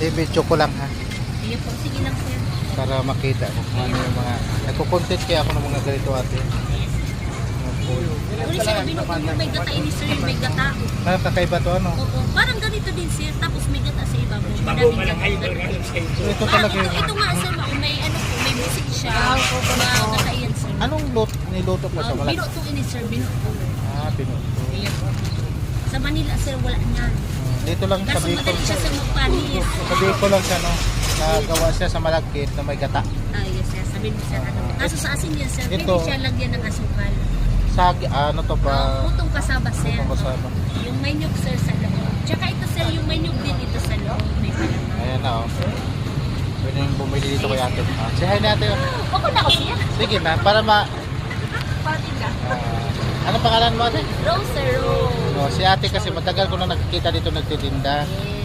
i-video ko lang ha. Sige po, sige lang sir. Para makita ko kung ano yung mga... Nagko-content kaya ako ng mga ganito ate. Uli sir, binukod mo may gata ini sir, may gata. Ah, kakaiba to ano? Oo, parang ganito din sir, tapos may gata sa iba mo. Madaming gata. Ito talaga yung... Ito nga sir, may ano po, may bisig siya. Gata yan sir. Anong niluto pa sa malaki? Binuto ini sir, binuto. Ah, pinuto. Ayan po. Sa Manila sir, wala niyan. Dito lang sa Kaso Bicol. madali siya sa magpanis. Sa Bicol lang siya, no? Nagawa siya sa malagkit na may gata. Ah, yes sir, sabihin mo sir. Ano. Kaso sa asin yan sir, Ito. hindi siya lagyan ng asukal. Sa ano to pa? Putong kasaba sir. Putong kasaba. Yung may nyug sir sa loob. Tsaka ito sir, yung may nyug din ito sa loob. May palaman. Ayan na, oh. Pwede yung bumili dito kay ate. Ah, say hi na ate. Oh. Ako na ako siya. Sige na, para ma... Parting ka. Ano pangalan mo ate? Rose sir, Rose. Oh, si ate kasi matagal ko na nakikita dito nagtitinda. Yes.